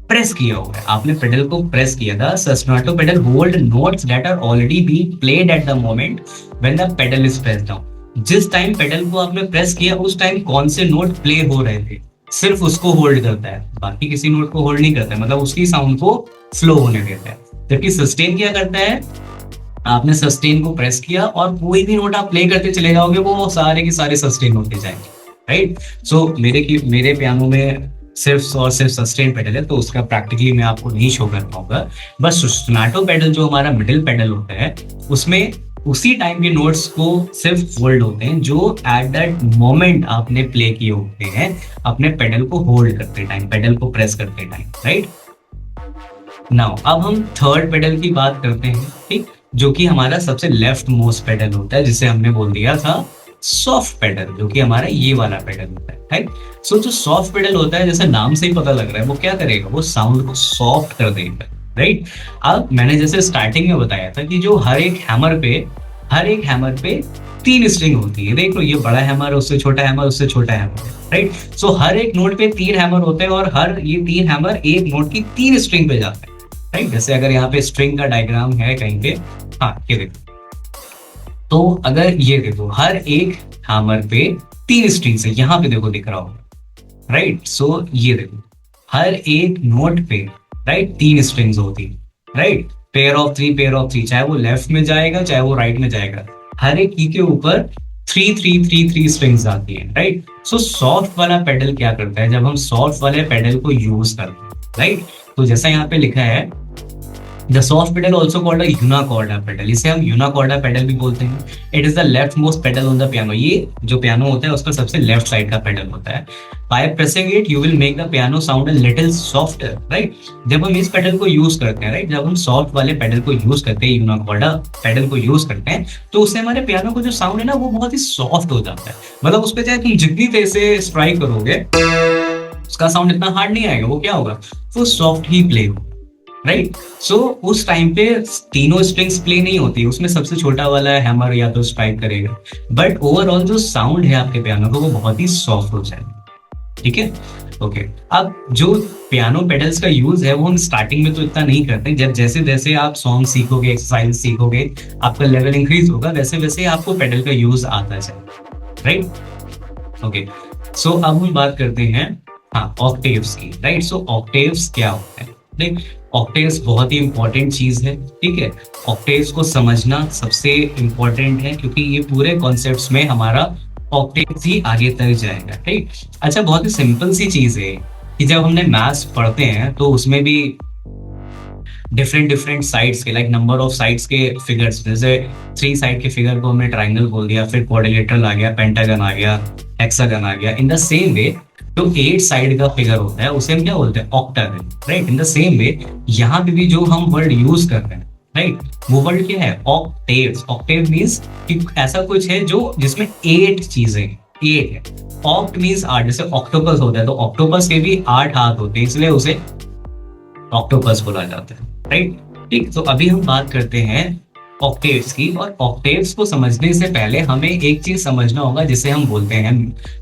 प्रेस किया हुआ है, आपने पेडल को प्रेस किया था, sostenuto pedal hold notes that are already being played at the moment when the pedal is pressed down. जिस टाइम पेडल को आपने प्रेस किया उस टाइम कौन से नोट प्ले हो रहे थे, सिर्फ उसको होल्ड करता है, बाकी किसी नोट को होल्ड नहीं करता है, मतलब उसकी साउंड को फ्लो होने देता है। जबकि सस्टेन क्या करता है, आपने सस्टेन को प्रेस किया और कोई भी नोट आप प्ले करते चले जाओगे वो सारे के सारे सस्टेन होते जाएंगे, राइट। सो मेरे पियानो में सिर्फ और सिर्फ सस्टेन पेडल है, तो उसका प्रैक्टिकली मैं आपको नहीं शो कर पाऊंगा। बस सोनाटो पेडल जो हमारा मिडिल पेडल होता है उसमें उसी टाइम के नोट्स को सिर्फ होल्ड होते हैं जो एट दैट मोमेंट आपने प्ले किए होते हैं, अपने पेडल को होल्ड करते टाइम, पेडल को प्रेस करते टाइम, राइट। नाउ अब हम थर्ड पेडल की बात करते हैं, ठीक, जो कि हमारा सबसे लेफ्ट मोस्ट पेडल होता है, जिसे हमने बोल दिया था सॉफ्ट पेडल, जो कि हमारा ये वाला पेडल होता है, राइट। सो जो सॉफ्ट पेडल होता है, जैसे नाम से ही पता लग रहा है, वो क्या करेगा, वो साउंड को सॉफ्ट कर देगा, राइट। अब मैंने जैसे स्टार्टिंग में बताया था कि जो हर एक हैमर पे 3 स्ट्रिंग होती है। देख लो ये बड़ा हैमर, उससे छोटा हैमर, उससे छोटा हैमर, राइट। सो हर एक नोट पे 3 हैमर होते हैं और हर ये 3 हैमर एक नोट की 3 स्ट्रिंग पे जाते हैं, राइट। जैसे अगर यहाँ पे स्ट्रिंग का डायग्राम है कहीं पे, हाँ ये देखो, तो अगर ये देखो हर एक हैमर पे 3 स्ट्रिंग है, यहाँ पे देखो दिख रहा होगा, राइट। सो ये देखो हर एक नोट पे, राइट, 3 स्ट्रिंग्स होती, राइट, पेयर ऑफ 3, चाहे वो लेफ्ट में जाएगा चाहे वो राइट में जाएगा, हर एक की के ऊपर 3 स्ट्रिंग्स आती है, राइट। सो सॉफ्ट वाला पेडल क्या करता है, जब हम सॉफ्ट वाले पेडल को यूज करते हैं, राइट, तो जैसा यहाँ पे लिखा है the soft pedal also called a una corda pedal, इसे हम यूनाकॉर्डा पेडल भी बोलते हैं। It is the left most pedal on the piano, ये जो पियानो होता है उसका सबसे लेफ्ट साइड का पेडल होता है। By pressing it you will make the piano sound a little softer, right. जब हम इस पेडल को यूज करते हैं, राइट, जब हम सॉफ्ट वाले पेडल को यूज करते हैं, यूनाकॉर्डा पेडल को यूज करते हैं, तो उससे हमारे पियानो को जो साउंड है ना वो बहुत ही सॉफ्ट हो जाता है। मतलब उस पर चाहे तुम जितनी तेज से स्ट्राइक करोगे उसका साउंड इतना हार्ड नहीं आएगा, वो क्या होगा, वो सॉफ्ट ही प्ले होगा, राइट। सो उस टाइम पे तीनों स्ट्रिंग्स प्ले नहीं होती, उसमें सबसे छोटा वाला हैमर या तो स्ट्राइक करेगा, बट ओवरऑल जो साउंड है आपके पियानो का वो बहुत ही सॉफ्ट हो जाएगा, ठीक है, ओके। अब जो पियानो पेडल्स का यूज है वो हम स्टार्टिंग में तो इतना नहीं करते, जब जैसे जैसे आप सॉन्ग सीखोगे, एक्सरसाइज सीखोगे, आपका लेवल इंक्रीज होगा, वैसे वैसे आपको पेडल का यूज आता जाएगा, राइट, ओके। सो अब हम बात करते हैं हाँ ऑक्टेव्स की, राइट। सो ऑक्टेव्स क्या होता है, देख ऑक्टेव्स बहुत ही इंपॉर्टेंट चीज है, ठीक है। ऑक्टेव्स को समझना सबसे इंपॉर्टेंट है क्योंकि ये पूरे कॉन्सेप्ट्स में हमारा ऑक्टेव्स ही आगे तक जाएगा, ठीक। अच्छा, बहुत ही सिंपल सी चीज है कि जब हमने मैथ्स पढ़ते हैं तो उसमें भी डिफरेंट साइड्स के, लाइक नंबर ऑफ साइड्स के फिगर्स, जैसे 3 साइड के फिगर को हमने ट्राइंगल बोल दिया, फिर क्वाड्रिलेटरल आ गया, पेंटागन आ गया, हेक्सागन आ गया। इन द सेम वे जो 8 साइड का फिगर होता है उसे हम क्या बोलते हैं, octave, right. In the same way यहाँ पे भी जो हम वर्ड यूज कर रहे हैं, राइट, वो वर्ड क्या है, ऑक्टेव्स। ऑक्टेव मींस कि ऐसा कुछ है जो जिसमें 8 चीजें, 8 है। ऑक्ट मींस 8, जैसे ऑक्टोपस होता है तो ऑक्टोपस के भी 8 हाथ होते हैं, इसलिए उसे ऑक्टोपस बोला जाता है, राइट। ठीक, तो अभी हम बात करते हैं ऑक्टेव्स की, और ऑक्टेव्स को समझने से पहले हमें एक चीज समझना होगा जिसे हम बोलते हैं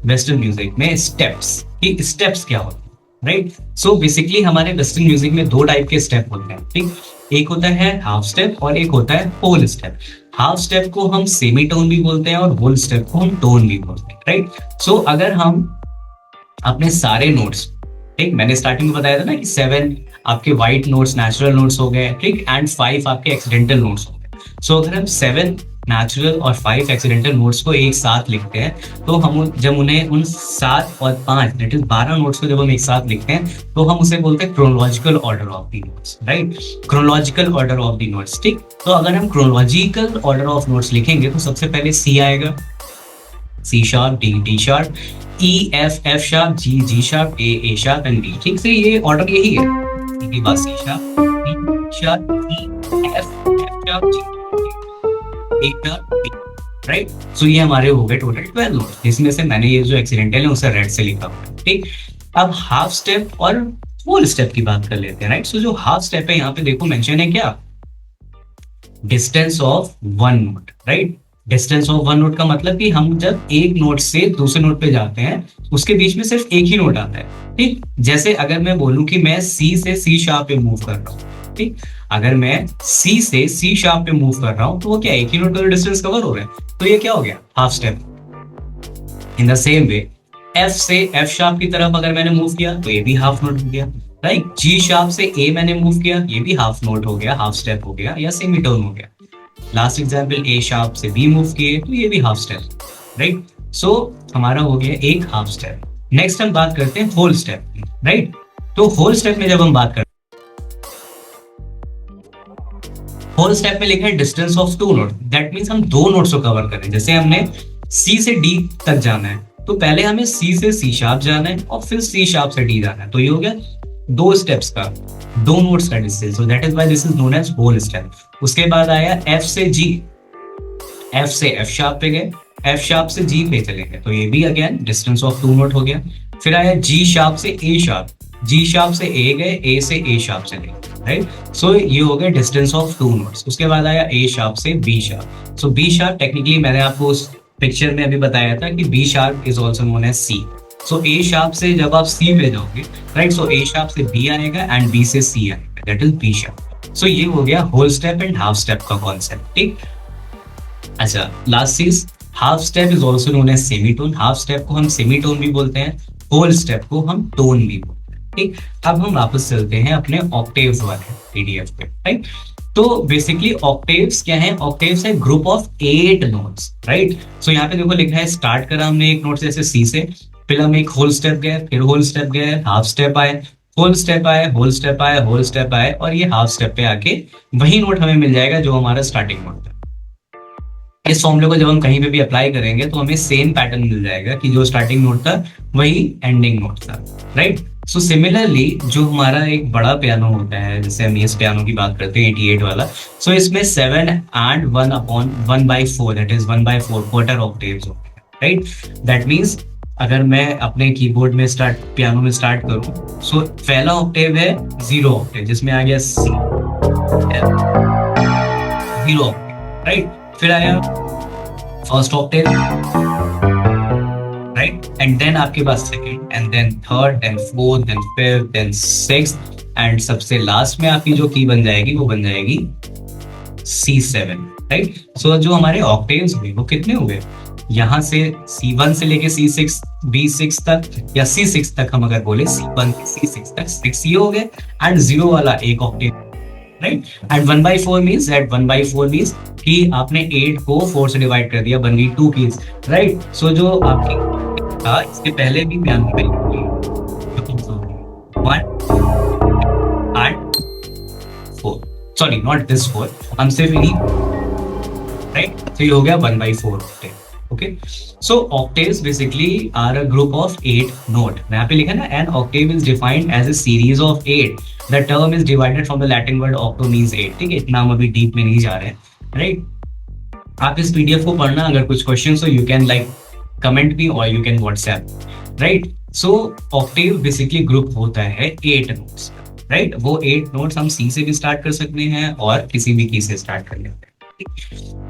वेस्टर्न म्यूजिक में स्टेप्स, कि स्टेप्स क्या होते हैं, राइट। सो बेसिकली हमारे वेस्टर्न म्यूजिक में 2 टाइप के स्टेप होते हैं, ठीक। एक होता है हाफ स्टेप और एक होता है होल स्टेप। हाफ स्टेप को हम सेमी टोन भी बोलते हैं और होल स्टेप को हम टोन भी बोलते हैं, राइट। सो अगर हम अपने सारे नोट्स, ठीक, मैंने स्टार्टिंग में बताया था ना कि 7 आपके व्हाइट नोट्स, नेचुरल नोट्स हो गए, ठीक, एंड 5 आपके एक्सीडेंटल नोट्स हो गए। सो अगर हम 7 नेचुरल और 5 एक्सीडेंटल नोट्स को एक साथ लिखते हैं, तो हम जब उन्हें उन 7 और 5 दैट इज 12 नोट्स को जब हम एक साथ लिखते हैं तो हम उसे बोलते हैं chronological order of the notes, right. Chronological order of the notes, ठीक। तो अगर हम क्रोनोलॉजिकल ऑर्डर ऑफ नोट्स लिखेंगे तो सबसे पहले सी आएगा, C sharp, D, D sharp, E, F, F sharp, G, G sharp, A sharp and D, ठीक। से ये ऑर्डर यही है, सी के बाद C sharp, D sharp, E, F, F sharp, G, A sharp, D, right. So ये हमारे हो गए टोटल 12 नोट्स, जिसमें से मैंने ये जो एक्सीडेंटल है उसे रेड से लिखा हुआ है, ठीक। अब हाफ स्टेप और फुल स्टेप की बात कर लेते हैं, राइट। सो जो हाफ स्टेप है यहाँ पे देखो मेंशन है क्या, distance of 1 note, right. Distance of 1 note का मतलब कि हम जब एक नोट से दूसरे नोट पे जाते हैं उसके बीच में सिर्फ एक ही नोट आता है, ठीक। जैसे अगर मैं बोलूं कि मैं सी से सी शार्प पे मूव कर रहा हूँ, ठीक, अगर मैं सी से सी शार्प पे मूव कर रहा हूँ तो वो क्या एक ही नोट का डिस्टेंस कवर हो रहा है, तो ये क्या हो गया, half step. In the same way F से एफ शार्प की तरफ अगर मैंने मूव किया तो ये भी हाफ नोट हो गया, राइट। जी शार्प से ए मैंने मूव किया, ये भी हाफ नोट हो गया, हाफ स्टेप हो गया या सेमी टोन हो गया। लास्ट एग्जाम्पल ए शार्प से बी मूव किए तो ये भी हाफ स्टेप, राइट। सो हमारा हो गया एक हाफ स्टेप। नेक्स्ट हम बात करते हैं होल स्टेप की, राइट। तो होल स्टेप में जब हम बात करते हैं, होल स्टेप में लिखा है distance of 2 note, that means हम 2 नोट्स को कवर करें। जैसे हमने सी से डी तक जाना है तो पहले हमें सी से सी शार्प जाना है और फिर सी शार्प से डी जाना है, तो ये हो गया 2 स्टेप्स का, 2 नोट्स का distance, so that is why this is known as whole step. उसके बाद आया एफ से जी, एफ से एफ शार्प पे गए, एफ शार्प से जी पे चले गए, तो ये भी अगेन डिस्टेंस ऑफ 2 नोट हो गया। फिर आया जी शार्प से ए शार्प, जी शार्प से ए गए, ए से ए शार्प चले गए, राइट। सो ये हो गया डिस्टेंस ऑफ 2 नोट्स। उसके बाद आया ए शार्प से B sharp, so B sharp technically मैंने आपको उस पिक्चर में अभी बताया था कि B sharp is also known as C. So A sharp से जब आप सी पे जाओगे, राइट, सो ए शार्प से बी आएगा एंड बी से सी आएगा, that is B sharp. So ये हो गया whole step and half step का कॉन्सेप्ट, ठीक। अच्छा, लास्ट चीज, half step is also known as semitone. Half step को हम सेमी टोन भी बोलते हैं, होल स्टेप को हम टोन भी बोलते हैं, ठीक। अब हम वापस चलते हैं अपने ऑक्टेव्स वाले पीडीएफ पे, राइट। तो बेसिकली ऑक्टेव्स क्या है, ऑक्टेव्स है ग्रुप ऑफ 8 नोट्स, राइट। सो यहाँ पे देखो लिखा है, स्टार्ट करा हमने एक नोट जैसे सी से, फिर हम एक होल स्टेप गए, फिर होल स्टेप गए, हाफ स्टेप आए, होल स्टेप आए, होल स्टेप आए, होल स्टेप आए, और ये हाफ स्टेप पे आके वही नोट हमें मिल जाएगा जो हमारा स्टार्टिंग नोट था। इस फॉर्मूले को जब हम कहीं पे भी अप्लाई करेंगे तो हमें सेम पैटर्न मिल जाएगा कि जो स्टार्टिंग नोट था वही एंडिंग नोट था, राइट। सो सिमिलरली जो हमारा एक बड़ा पियानो होता है, जैसे हम इस पियानो की बात करते हैं 88 वाला, सो इसमें 7 and 1/4 that is 1/4 quarter octaves होते हैं, राइट। दैट मींस अगर मैं अपने कीबोर्ड में पियानो में स्टार्ट करूं, सो पहला ऑक्टेव है 0 ऑक्टेव, जिसमें आ गया सी, 0 ऑक्टेव, राइट। फिर आया first octave, right, and then आपके पास second, and then third, then fourth, then fifth, then sixth, and सबसे लास्ट में आपकी जो की बन जाएगी वो बन जाएगी C7, राइट। सो जो हमारे ऑक्टेव्स हुए वो कितने हुए, यहाँ से C1 से लेके C6, B6 तक या C6 तक, हम अगर बोले C1 से C6 तक 6 ये हो गए, एंड 0 वाला एक Octave, right. And 1/4 means that 1/4 means कि आपने 8 को 4 से डिवाइड कर दिया, बन गई 2 कीज, राइट। सो जो आपकी था इसके पहले भी पियानो पे 1 and 4, सॉरी नॉट दिस 4, हम सिर्फ इन्हीं, राइट। तो ये हो गया 1/4 octave, okay, so octaves basically are a group of 8 note. यहाँ पे लिखा ना, an octave is defined as a series of 8. The term is divided from the Latin word octo means 8. ठीक है, इतना हम अभी डीप में नहीं जा रहे हैं, राइट. आप इस पीडीएफ को पढ़ना, अगर कुछ क्वेश्चन हो you can like comment me और you can WhatsApp, right. So octave basically group होता है 8 नोट्स, राइट. वो 8 नोट्स हम सी से भी स्टार्ट कर सकते हैं और किसी भी की से स्टार्ट कर लेते हैं.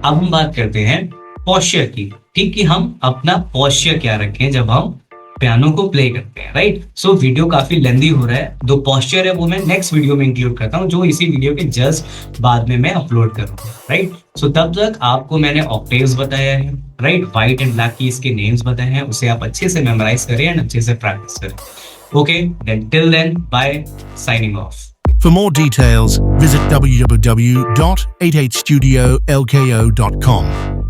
अब हम बात करते हैं पोस्चर की, ठीक, कि हम अपना पोस्चर क्या रखें जब हम पियानो को प्ले करते हैं, राइट. सो वीडियो काफी लेंदी हो रहा है, जो पोस्चर है वो मैं नेक्स्ट वीडियो में इंक्लूड करता हूँ, जो इसी वीडियो के जस्ट बाद में मैं अपलोड करूंगा, राइट. सो तब तक आपको मैंने ऑक्टेव्स बताया है, राइट. व्हाइट एंड ब्लैक की इसके नेम्स बताए हैं, उसे आप अच्छे से मेमोराइज करें एंड अच्छे से प्रैक्टिस करें. Okay, then till then, bye, signing off. For more details, visit www.8hstudiolko.com.